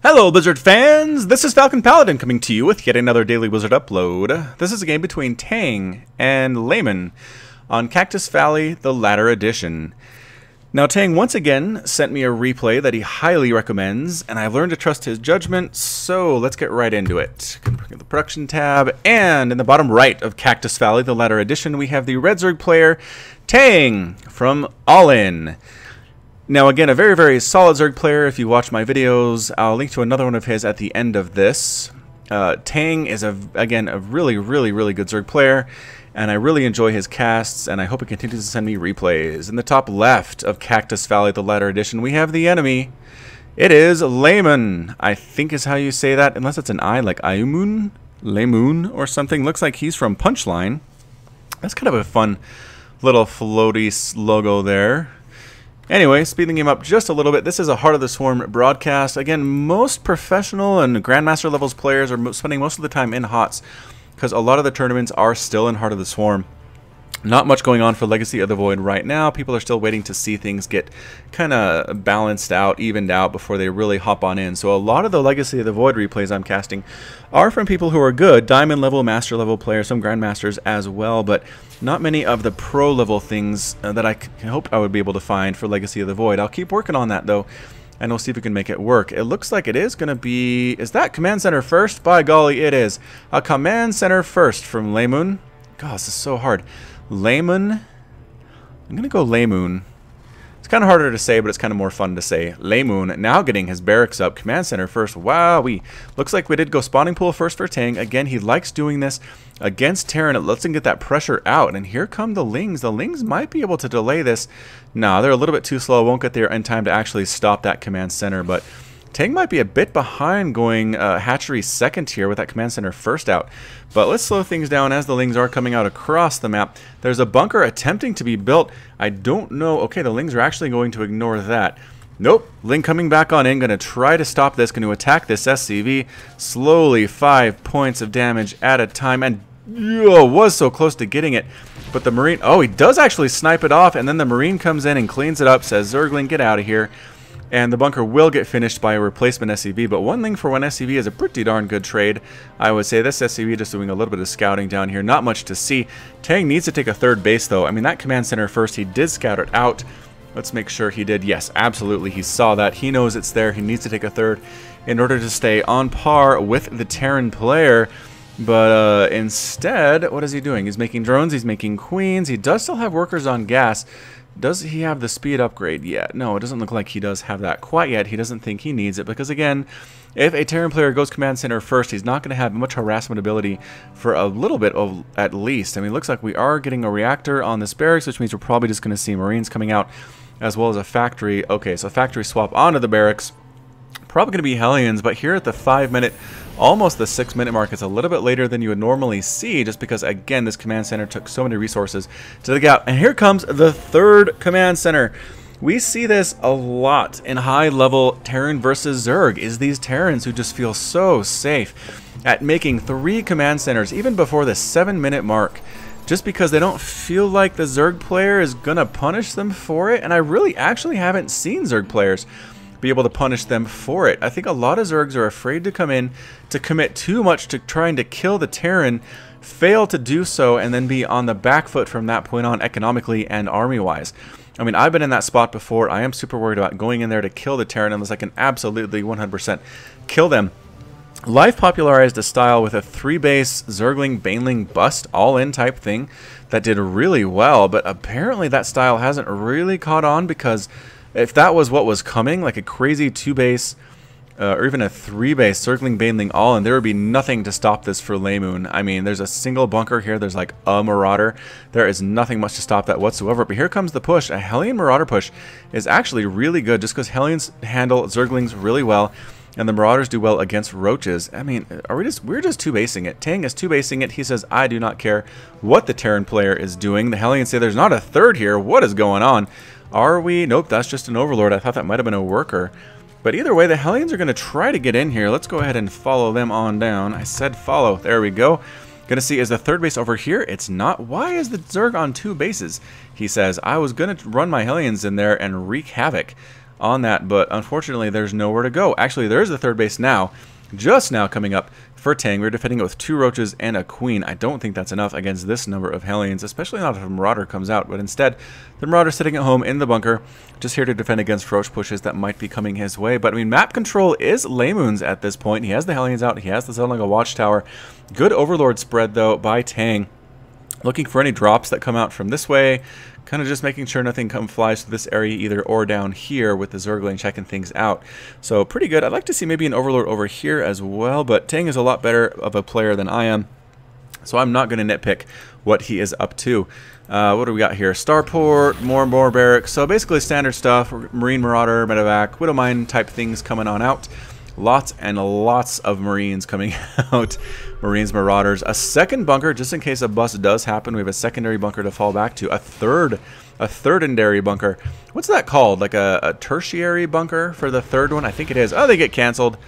Hello Blizzard fans, this is FalconPaladin coming to you with yet another daily Blizzard upload. This is a game between Tang and Lamun on Cactus Valley, the latter edition. Now Tang once again sent me a replay that he highly recommends, and I've learned to trust his judgment, so let's get right into it. The production tab, and in the bottom right of Cactus Valley, the latter edition, we have the Red Zerg player, Tang, from All In. Now again, a very, very solid Zerg player. If you watch my videos, I'll link to another one of his at the end of this. Tang is, again, a really, really good Zerg player, and I really enjoy his casts, and I hope he continues to send me replays. In the top left of Cactus Valley, the latter edition, we have the enemy. It is Lamun, I think is how you say that, unless it's an I, like Ayumun, Lamun, or something. Looks like he's from Punchline. That's kind of a fun little floaty logo there. Anyway, speeding the game up just a little bit, this is a Heart of the Swarm broadcast. Again, most professional and Grandmaster levels players are spending most of the time in HOTS because a lot of the tournaments are still in Heart of the Swarm. Not much going on for Legacy of the Void right now. People are still waiting to see things get kind of balanced out, evened out before they really hop on in. So a lot of the Legacy of the Void replays I'm casting are from people who are good, Diamond level, Master level players, some Grandmasters as well, but not many of the pro level things that I hope I would be able to find for Legacy of the Void. I'll keep working on that though, and we'll see if we can make it work. It looks like it is going to be... Is that Command Center first? By golly, it is. A Command Center first from Lamun. God, this is so hard. Lamun. I'm going to go Lamun. It's kind of harder to say, but it's kind of more fun to say. Lamun now getting his barracks up. Command Center first. Wowee. Looks like we did go spawning pool first for Tang. Again, he likes doing this against Terran. It lets him get that pressure out. And here come the Lings. The Lings might be able to delay this. No, they're a little bit too slow. Won't get there in time to actually stop that Command Center. But Tang might be a bit behind going hatchery second here with that Command Center first out. But let's slow things down as the Lings are coming out across the map. There's a bunker attempting to be built. I don't know. Okay, the Lings are actually going to ignore that. Nope. Ling coming back on in. Going to try to stop this. Going to attack this SCV. Slowly 5 points of damage at a time. And was so close to getting it. But the Marine... Oh, he does actually snipe it off. And then the Marine comes in and cleans it up. Says, Zergling, get out of here. And the bunker will get finished by a replacement SCV, but one Ling for one SCV is a pretty darn good trade. I would say this SCV just doing a little bit of scouting down here. Not much to see. Tang needs to take a third base, though. I mean, that Command Center first, he did scout it out. Let's make sure he did. Yes, absolutely. He saw that. He knows it's there. He needs to take a third in order to stay on par with the Terran player. But instead, what is he doing? He's making drones. He's making queens. He does still have workers on gas. Does he have the speed upgrade yet? No, it doesn't look like he does have that quite yet. He doesn't think he needs it because, again, if a Terran player goes Command Center first, he's not going to have much harassment ability for a little bit of, at least. I mean, it looks like we are getting a reactor on this barracks, which means we're probably just going to see Marines coming out as well as a factory. Okay, so factory swap onto the barracks. Probably going to be Hellions, but here at the 5-minute, almost the 6-minute mark, it's a little bit later than you would normally see just because, again, this Command Center took so many resources to the gap. And here comes the third Command Center. We see this a lot in high-level Terran versus Zerg, is these Terrans who just feel so safe at making 3 Command Centers even before the 7-minute mark just because they don't feel like the Zerg player is going to punish them for it. And I really actually haven't seen Zerg players be able to punish them for it. I think a lot of Zergs are afraid to come in to commit too much to trying to kill the Terran, fail to do so, and then be on the back foot from that point on economically and army-wise. I mean, I've been in that spot before. I am super worried about going in there to kill the Terran unless I can absolutely 100% kill them. Life popularized a style with a 3-base Zergling, Baneling, Bust, all-in type thing that did really well, but apparently that style hasn't really caught on because if that was what was coming, like a crazy 2-base or even a 3-base Circling Baneling all-in, there would be nothing to stop this for Lamun. I mean, there's a single bunker here. There's like a Marauder. There is nothing much to stop that whatsoever. But here comes the push. A Hellion Marauder push is actually really good just because Hellions handle Zerglings really well. And the Marauders do well against Roaches. I mean, we're just 2-basing it. Tang is 2-basing it. He says, I do not care what the Terran player is doing. The Hellions say, there's not a third here. What is going on? Are we? Nope, that's just an Overlord. I thought that might have been a worker. But either way, the Hellions are going to try to get in here. Let's go ahead and follow them on down. I said follow. There we go. Gonna see, is the third base over here? It's not. Why is the Zerg on 2 bases? He says, I was going to run my Hellions in there and wreak havoc. on that, but unfortunately there's nowhere to go. Actually, there's the third base now, just now coming up for Tang. We're defending it with 2 roaches and a queen. I don't think that's enough against this number of Hellions, especially not if a Marauder comes out, but instead the Marauder sitting at home in the bunker, just here to defend against roach pushes that might be coming his way. But I mean, map control is lamun's at this point. He has the Hellions out, he has the Zelnaga Watchtower. Good Overlord spread though by Tang. Looking for any drops that come out from this way, kind of just making sure nothing flies to this area either or down here with the Zergling checking things out. So pretty good. I'd like to see maybe an Overlord over here as well, but Tang is a lot better of a player than I am, so I'm not going to nitpick what he is up to. What do we got here? Starport, more barracks. So basically standard stuff, Marine Marauder, Medevac, Widowmine type things coming on out. Lots and lots of Marines coming out. Marines, Marauders. A second bunker, just in case a bust does happen. We have a secondary bunker to fall back to. A thirdendary bunker. What's that called? Like a tertiary bunker for the third one? I think it is. Oh, they get canceled.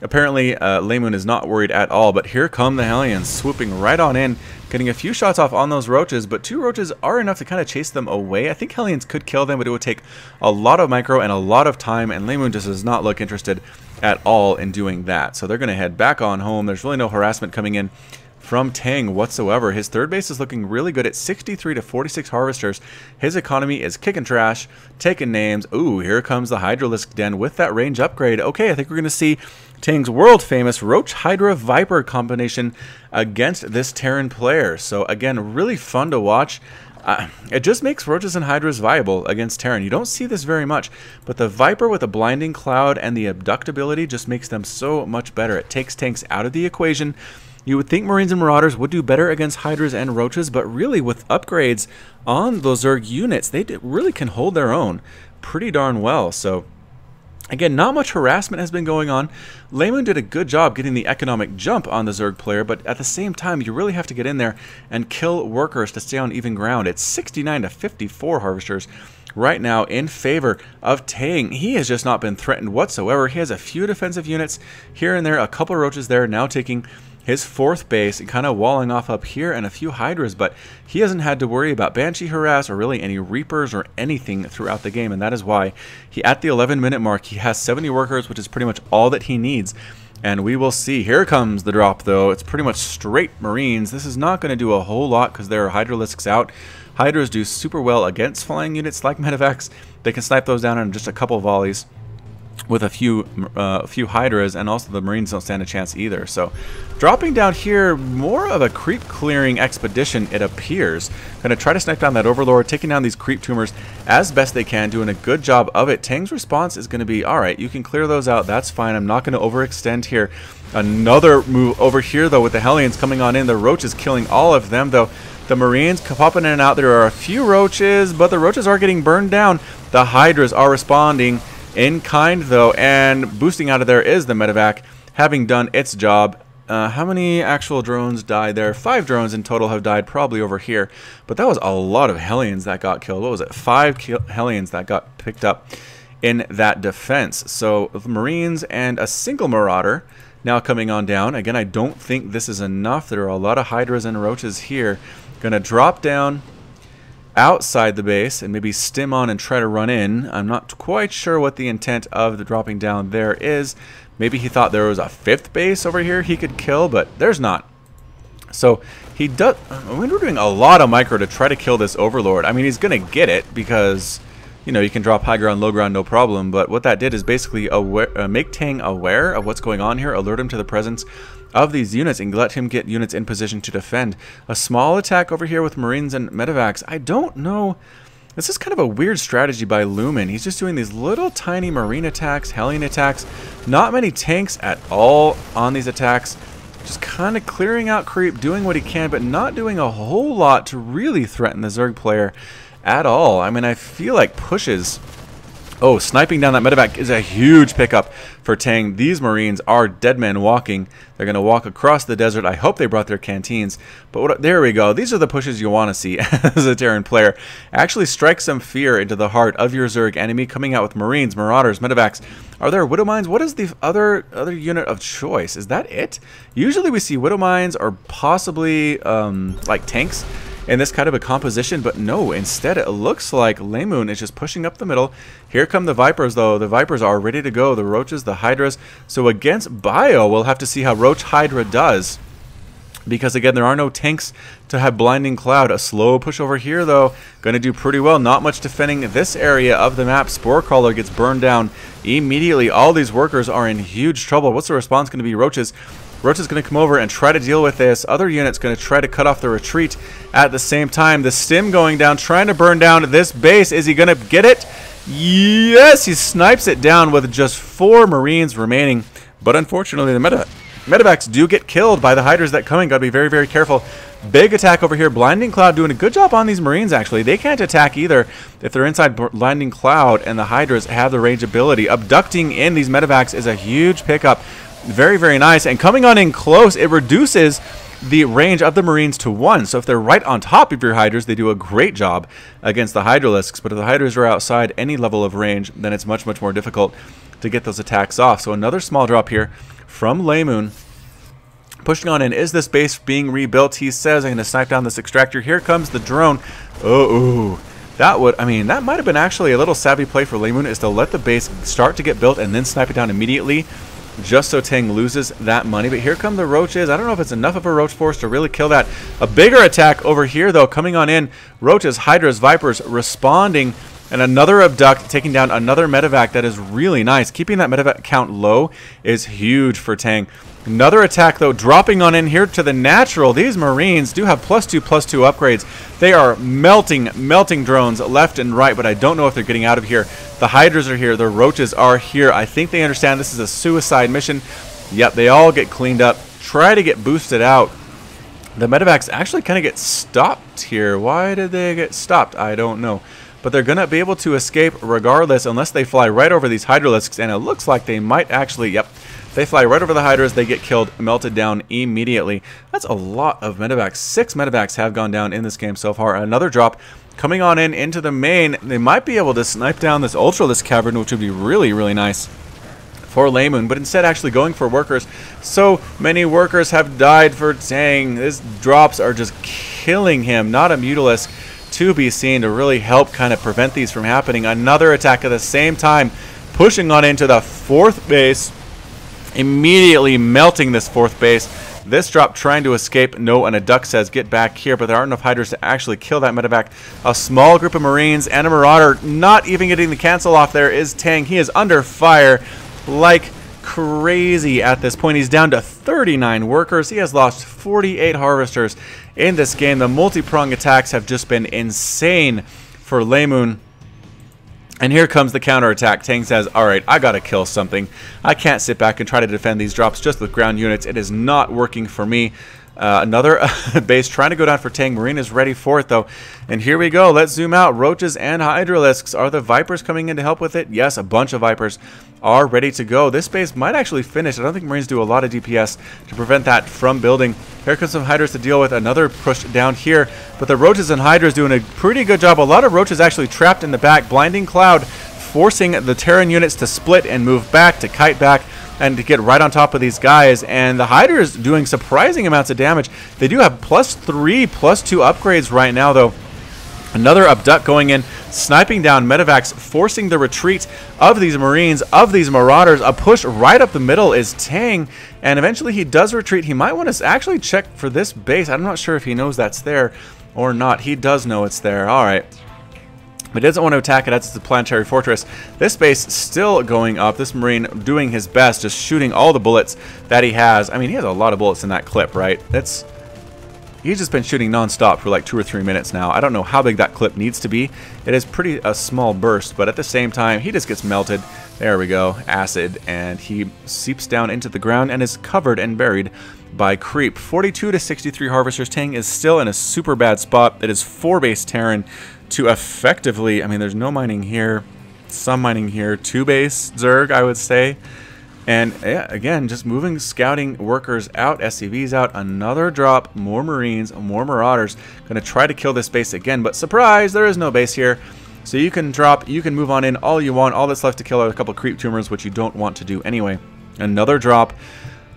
Apparently, lamun is not worried at all. But here come the Hellions, swooping right on in. Getting a few shots off on those roaches, but 2 roaches are enough to kind of chase them away. I think Hellions could kill them, but it would take a lot of micro and a lot of time, and lamun just does not look interested at all in doing that. So they're going to head back on home. There's really no harassment coming in from Tang whatsoever. His third base is looking really good at 63 to 46 harvesters. His economy is kicking trash, taking names. Ooh, here comes the Hydralisk Den with that range upgrade. Okay, I think we're going to see Tang's world famous Roach Hydra Viper combination against this Terran player. So again, really fun to watch. It just makes Roaches and Hydras viable against Terran. You don't see this very much, but the Viper with the Blinding Cloud and the Abductability just makes them so much better. It takes tanks out of the equation. You would think Marines and Marauders would do better against Hydras and Roaches, but really with upgrades on those Zerg units, they really can hold their own pretty darn well. So again, not much harassment has been going on. lamun did a good job getting the economic jump on the Zerg player, but at the same time, you really have to get in there and kill workers to stay on even ground. It's 69 to 54 harvesters right now in favor of Tang. He has just not been threatened whatsoever. He has a few defensive units here and there, a couple roaches there, now taking his 4th base and kind of walling off up here, and a few Hydras, but he hasn't had to worry about Banshee harass or really any Reapers or anything throughout the game, and that is why he, at the 11-minute mark, he has 70 workers, which is pretty much all that he needs. And we will see. Here comes the drop, though. It's pretty much straight Marines. This is not going to do a whole lot because there are Hydralisks out. Hydras do super well against flying units like Medevacs. They can snipe those down in just a couple volleys with a few Hydras, and also the Marines don't stand a chance either. So dropping down here, more of a creep clearing expedition, it appears. Going to try to snipe down that Overlord, taking down these creep tumors as best they can, doing a good job of it. Tang's response is going to be, alright, you can clear those out, that's fine, I'm not going to overextend here. Another move over here, though, with the Hellions coming on in. The Roaches killing all of them, though. The Marines popping in and out. There are a few Roaches, but the Roaches are getting burned down. The Hydras are responding in kind, though, and boosting out of there is the Medevac, having done its job. How many actual drones died there? 5 drones in total have died, probably over here. But that was a lot of Hellions that got killed. What was it? 5 Hellions that got picked up in that defense. So Marines and a single Marauder now coming on down. Again, I don't think this is enough. There are a lot of Hydras and Roaches here. Gonna drop down outside the base and maybe stim on and try to run in. I'm not quite sure what the intent of the dropping down there is. Maybe he thought there was a 5th base over here he could kill, but there's not. So he does. We're doing a lot of micro to try to kill this Overlord. I mean, he's gonna get it because, you know, you can drop high ground, low ground, no problem. But what that did is basically make Tang aware of what's going on here, alert him to the presence of these units, and let him get units in position to defend. A small attack over here with Marines and Medevacs. I don't know. This is kind of a weird strategy by Lumen. He's just doing these little tiny Marine attacks, Hellion attacks. Not many tanks at all on these attacks. Just kind of clearing out creep, doing what he can, but not doing a whole lot to really threaten the Zerg player at all. I mean, I feel like pushes. Oh, sniping down that Medevac is a huge pickup for Tang. These Marines are dead men walking. They're going to walk across the desert. I hope they brought their canteens. But there we go. These are the pushes you want to see as a Terran player. Actually strike some fear into the heart of your Zerg enemy, coming out with Marines, Marauders, Medevacs. Are there Widow Mines? What is the other unit of choice? Is that it? Usually we see Widow Mines or possibly like tanks in this kind of a composition, but no, instead it looks like lamun is just pushing up the middle. Here come the Vipers, though. The Vipers are ready to go, the Roaches, the Hydras. So against Bio, we'll have to see how Roach Hydra does, because again, there are no tanks to have Blinding Cloud. A slow push over here, though, going to do pretty well. Not much defending this area of the map. Spore Crawler gets burned down immediately. All these workers are in huge trouble. What's the response going to be? Roaches. Roach is going to come over and try to deal with this. Other unit's going to try to cut off the retreat at the same time. The Stim going down, trying to burn down this base. Is he going to get it? Yes, he snipes it down with just 4 Marines remaining. But unfortunately, the medevacs do get killed by the Hydras that come in. Got to be very, very careful. Big attack over here. Blinding Cloud doing a good job on these Marines, actually. They can't attack either if they're inside Blinding Cloud, and the Hydras have the range ability. Abducting in these medevacs is a huge pickup. Very, very nice. And coming on in close, it reduces the range of the Marines to 1. So if they're right on top of your Hydras, they do a great job against the Hydralisks. But if the Hydras are outside any level of range, then it's much, much more difficult to get those attacks off. So another small drop here from lamun. Pushing on in. Is this base being rebuilt? He says, I'm going to snipe down this extractor. Here comes the drone. Oh, that would, I mean, that might have been actually a little savvy play for lamun, is to let the base start to get built and then snipe it down immediately, just so Tang loses that money. But here come the Roaches. I don't know if it's enough of a Roach force to really kill that. A bigger attack over here, though, coming on in. Roaches, Hydras, Vipers responding. And another abduct, taking down another medevac. That is really nice. Keeping that medevac count low is huge for Tang. Another attack, though, dropping on in here to the natural. These Marines do have +2/+2 upgrades. They are melting drones left and right, but I don't know if they're getting out of here. The Hydras are here. The Roaches are here. I think they understand this is a suicide mission. Yep, they all get cleaned up. Try to get boosted out. The medevacs actually kind of get stopped here. Why did they get stopped? I don't know. But they're going to be able to escape regardless, unless they fly right over these Hydralisks, and it looks like they might actually, yep, they fly right over the Hydras, they get killed, melted down immediately. That's a lot of medevacs. 6 medevacs have gone down in this game so far. Another drop coming on in into the main. They might be able to snipe down this Ultralisk cavern, which would be really, really nice for lamun, but instead actually going for workers. So many workers have died for Tang. These drops are just killing him. Not a Mutalisk to be seen to really help kind of prevent these from happening. Another attack at the same time, pushing on into the 4th base, immediately melting this 4th base. This drop trying to escape. No, and a duck says get back here, but there aren't enough Hydras to actually kill that medevac. A small group of Marines and a Marauder, not even getting the cancel off. There is Tang. He is under fire like crazy at this point. He's down to 39 workers. He has lost 48 Harvesters in this game. The multi-prong attacks have just been insane for lamun. And here comes the counterattack. Tang says, alright, I gotta kill something. I can't sit back and try to defend these drops just with ground units. It is not working for me. Another base trying to go down for Tang. Marine is ready for it, though. And here we go. Let's zoom out. Roaches and Hydralisks. Are the Vipers coming in to help with it? Yes, a bunch of Vipers are ready to go. This base might actually finish. I don't think Marines do a lot of DPS to prevent that from building. Here comes some Hydras to deal with. Another push down here. But the Roaches and Hydras doing a pretty good job. A lot of Roaches actually trapped in the back. Blinding Cloud forcing the Terran units to split and move back, to kite back, and to get right on top of these guys. And the Hydras doing surprising amounts of damage. They do have +3/+2 upgrades right now, though. Another abduct going in, sniping down medevacs, forcing the retreat of these Marines, of these Marauders. A push right up the middle is Tang, and eventually he does retreat. He might want to actually check for this base. I'm not sure if he knows that's there or not. He does know it's there. All right. But he doesn't want to attack it as it's a planetary fortress. This base still going up. This Marine doing his best, just shooting all the bullets that he has. I mean, he has a lot of bullets in that clip, right? He's just been shooting non-stop for like 2 or 3 minutes now. I don't know how big that clip needs to be. It is pretty a small burst, but at the same time, he just gets melted. There we go, acid, and he seeps down into the ground and is covered and buried by creep. 42 to 63 Harvesters. Tang is still in a super bad spot. It is 4 base Terran to effectively, I mean, there's no mining here, some mining here, 2 base Zerg, I would say. And yeah, again, just moving scouting workers out, SCVs out, another drop, more Marines, more Marauders. Going to try to kill this base again, but surprise, there is no base here. So you can drop, you can move on in all you want. All that's left to kill are a couple creep tumors, which you don't want to do anyway. Another drop.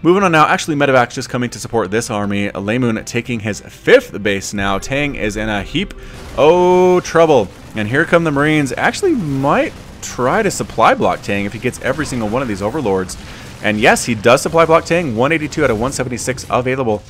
Moving on now, actually Medevac's just coming to support this army. Lamun taking his 5th base now. Tang is in a heap. Oh, trouble. And here come the Marines. Actually might try to supply block Tang if he gets every single one of these overlords. And yes, he does supply block Tang. 182 out of 176 available.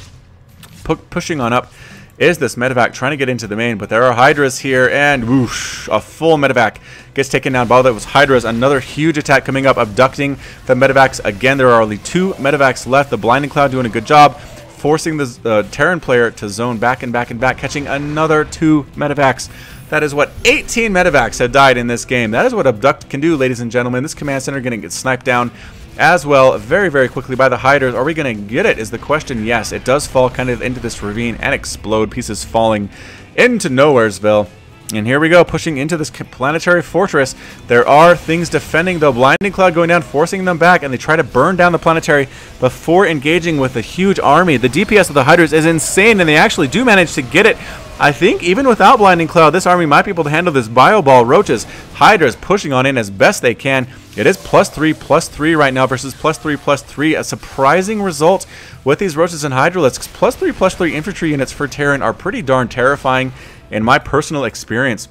Pushing on up is this Medevac trying to get into the main, but there are Hydras here, and whoosh, a full Medevac gets taken down by those Hydras. Another huge attack coming up, abducting the Medevacs. Again, there are only 2 Medevacs left. The Blinding Cloud doing a good job, forcing the Terran player to zone back and back and back, catching another 2 Medevacs. That is what 18 Medevacs have died in this game. That is what Abduct can do, ladies and gentlemen. This command center going to get sniped down as well very, very quickly by the Hydras. Are we going to get it is the question. Yes, it does fall kind of into this ravine and explode, pieces falling into Nowheresville. And here we go, pushing into this planetary fortress. There are things defending the Blinding Cloud going down, forcing them back, and they try to burn down the planetary before engaging with the huge army. The DPS of the Hydras is insane, and they actually do manage to get it. I think even without Blinding Cloud, this army might be able to handle this Bio Ball. Roaches, Hydras pushing on in as best they can. It is +3/+3 right now versus +3/+3. A surprising result with these Roaches and Hydralisks. +3/+3 infantry units for Terran are pretty darn terrifying in my personal experience.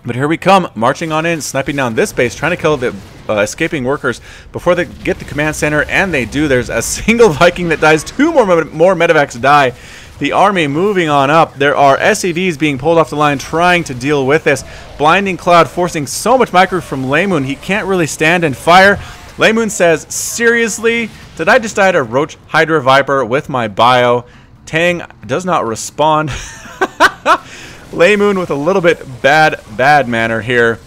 But here we come, marching on in, sniping down this base, trying to kill the escaping workers before they get the command center, and they do. There's a single Viking that dies. 2 more Medevacs die. The army moving on up. There are SCVs being pulled off the line trying to deal with this. Blinding Cloud forcing so much micro from Lamun, he can't really stand and fire. Lamun says, seriously? Did I just die to Roach Hydra Viper with my bio? Tang does not respond. Lamun with a little bit bad manner here.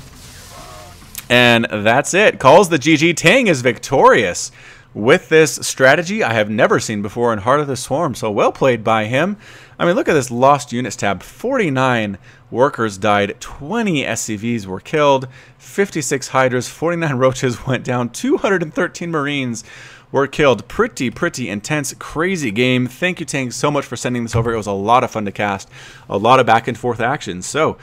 And that's it. Calls the GG. Tang is victorious with this strategy I have never seen before in Heart of the Swarm. So well played by him. I mean, look at this lost units tab. 49 workers died, 20 SCVs were killed, 56 Hydras, 49 Roaches went down, 213 Marines were killed. Pretty intense, crazy game. Thank you, Tang, so much for sending this over. It was a lot of fun to cast, a lot of back and forth action. So,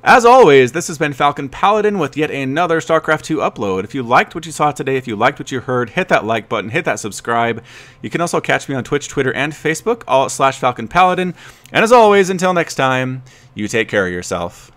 as always, this has been FalconPaladin with yet another StarCraft 2 upload. If you liked what you saw today, if you liked what you heard, hit that like button, hit that subscribe. You can also catch me on Twitch, Twitter, and Facebook, all /FalconPaladin. And as always, until next time, you take care of yourself.